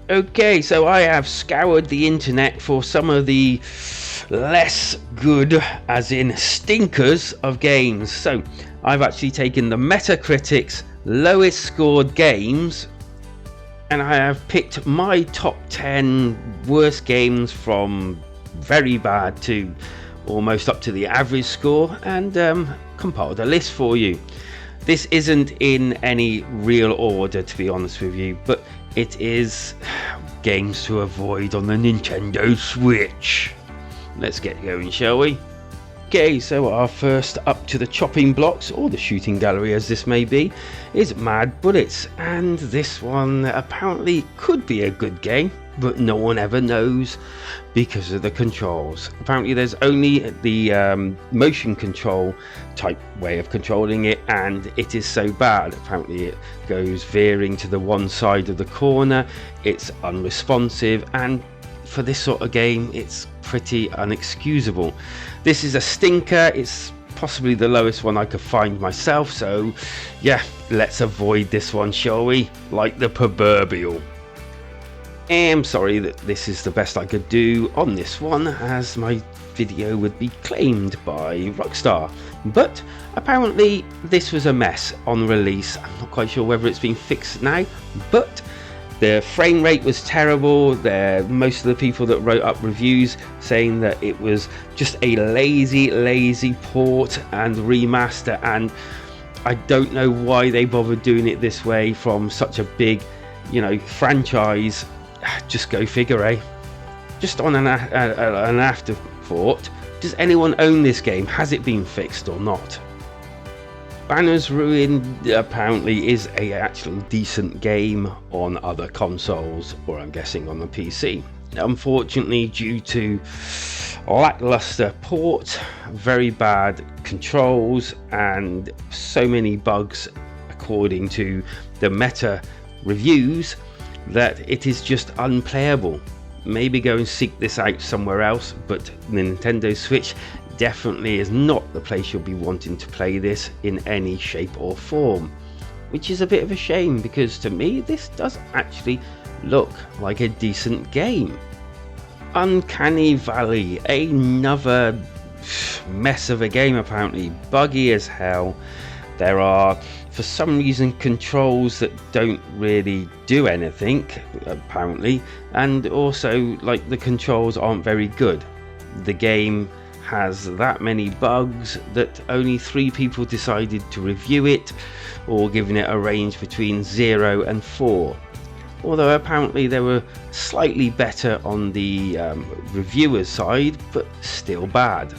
Okay, so I have scoured the internet for some of the less good, as in stinkers, of games. So I've actually taken the Metacritic's lowest scored games and I have picked my top 10 worst games from very bad to almost up to the average score, and compiled a list for you. This isn't in any real order, to be honest with you, but it is games to avoid on the Nintendo Switch. Let's get going, shall we? Okay, so our first up to the chopping blocks, or the shooting gallery as this may be, is Mad Bullets, and this one apparently could be a good game, but no one ever knows because of the controls. Apparently there's only the motion control type way of controlling it, and it is so bad. Apparently it goes veering to the one side of the corner, it's unresponsive, and for this sort of game it's pretty unexcusable. This is a stinker. It's possibly the lowest one I could find myself, so yeah, let's avoid this one, shall we? Like the proverbial. I'm sorry that this is the best I could do on this one, as my video would be claimed by Rockstar, but apparently this was a mess on release. I'm not quite sure whether it's been fixed now, but the frame rate was terrible. Most of the people that wrote up reviews saying that it was just a lazy port and remaster, and I don't know why they bothered doing it this way from such a big, franchise. Just go figure, eh? Just on an afterthought, does anyone own this game? Has it been fixed or not? Banner's Ruin apparently is a actual decent game on other consoles, or I'm guessing on the PC. Unfortunately, due to lackluster port, very bad controls, and so many bugs according to the meta reviews, that it is just unplayable. Maybe go and seek this out somewhere else, but the Nintendo Switch definitely is not the place you'll be wanting to play this in any shape or form, which is a bit of a shame, because to me this does actually look like a decent game. Uncanny Valley, another mess of a game, apparently buggy as hell. There are, for some reason, controls that don't really do anything apparently, and also the controls aren't very good. The game has that many bugs that only 3 people decided to review it, or giving it a range between 0 and 4, although apparently they were slightly better on the reviewers side, but still bad.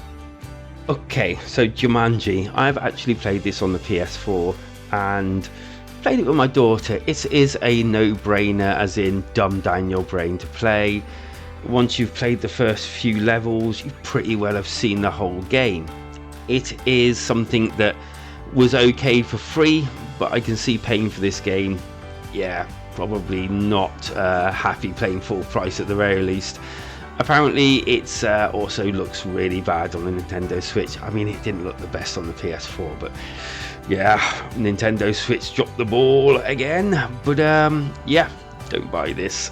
Okay, so Jumanji, I've actually played this on the PS4 and played it with my daughter. It is a no-brainer, as in dumb down your brain to play. Once you've played the first few levels, you pretty well have seen the whole game. It is something that was okay for free, but I can see paying for this game, yeah, probably not happy paying full price at the very least. Apparently it's also looks really bad on the Nintendo Switch. I mean, it didn't look the best on the PS4, but yeah, Nintendo Switch dropped the ball again. But yeah, don't buy this,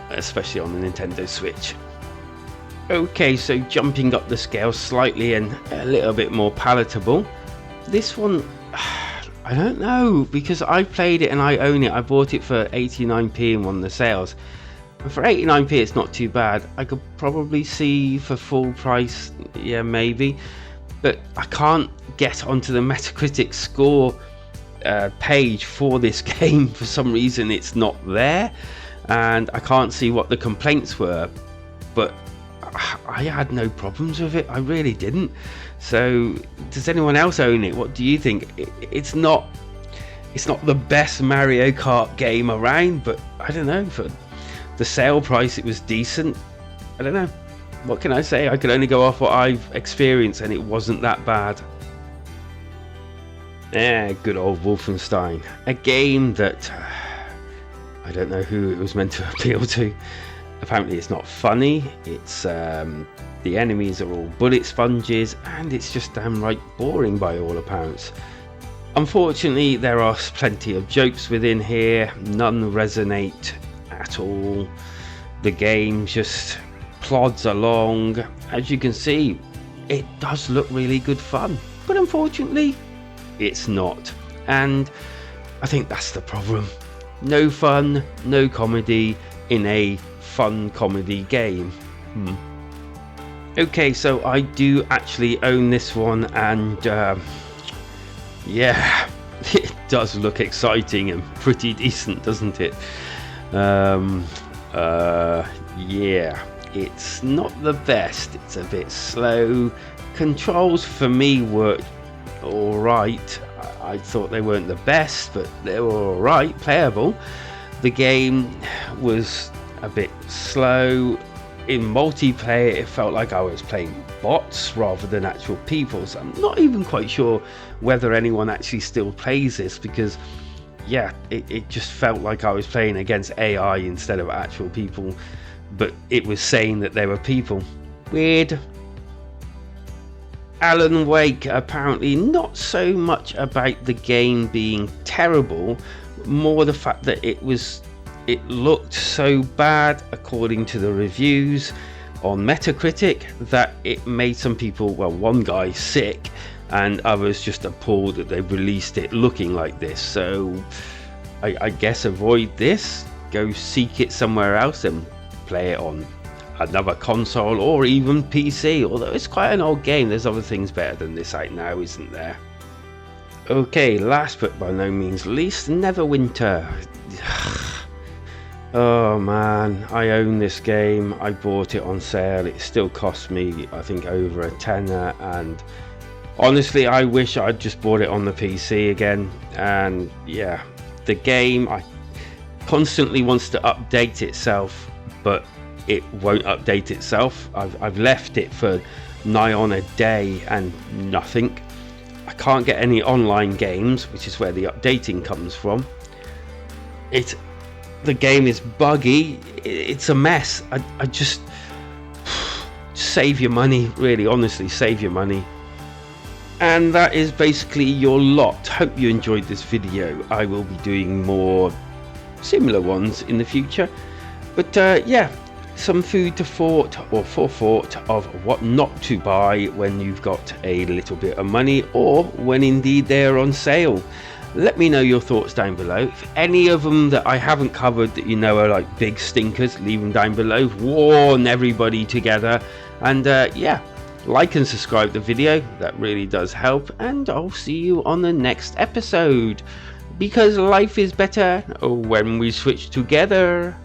especially on the Nintendo Switch. Okay, so jumping up the scale slightly and a little bit more palatable, this one, I don't know, because I played it and I own it. I bought it for 89p in one of the sales, and for 89p it's not too bad. I could probably see for full price, yeah, maybe, but I can't get onto the Metacritic score page for this game. For some reason it's not there, and I can't see what the complaints were, but I had no problems with it. I really didn't. So does anyone else own it? What do you think? It's not the best Mario Kart game around, but I don't know, for the sale price it was decent. I don't know, what can I say? I can only go off what I've experienced, and it wasn't that bad. Yeah, good old Wolfenstein, a game that I don't know who it was meant to appeal to. Apparently it's not funny, it's the enemies are all bullet sponges, and it's just damn right boring by all accounts. Unfortunately, there are plenty of jokes within here, none resonate at all. The game just plods along. As you can see, it does look really good fun, but unfortunately it's not, and I think that's the problem. No fun, no comedy in a fun comedy game. Okay, so I do actually own this one, and yeah, it does look exciting and pretty decent, doesn't it? Yeah, it's not the best. It's a bit slow. Controls for me worked alright. I thought they weren't the best, but they were alright, playable. The game was a bit slow. In multiplayer, it felt like I was playing bots rather than actual people. So I'm not even quite sure whether anyone actually still plays this, because yeah, it just felt like I was playing against AI instead of actual people, but it was saying that they were people. Weird. Alan Wake, apparently not so much about the game being terrible, more the fact that it looked so bad according to the reviews on Metacritic that it made some people, well, one guy sick and others just appalled that they released it looking like this. So I guess avoid this, go seek it somewhere else and play it on another console or even PC. Although it's quite an old game, there's other things better than this out now, isn't there? Okay, last but by no means least, Neverwinter. Oh man, I own this game. I bought it on sale. It still cost me, I think, over a tenner, and honestly I wish I'd just bought it on the PC again. And yeah, the game constantly wants to update itself, but it won't update itself. I've left it for nigh on a day and nothing. I can't get any online games, which is where the updating comes from. The game is buggy. It's a mess. I just save your money, really, honestly, save your money. And that is basically your lot. Hope you enjoyed this video. I will be doing more similar ones in the future, but yeah, some food for thought of what not to buy when you've got a little bit of money, or when indeed they're on sale. Let me know your thoughts down below. If any of them that I haven't covered that you know are like big stinkers, leave them down below. Warn everybody together. And yeah, like and subscribe the video. That really does help. And I'll see you on the next episode, because life is better when we switch together.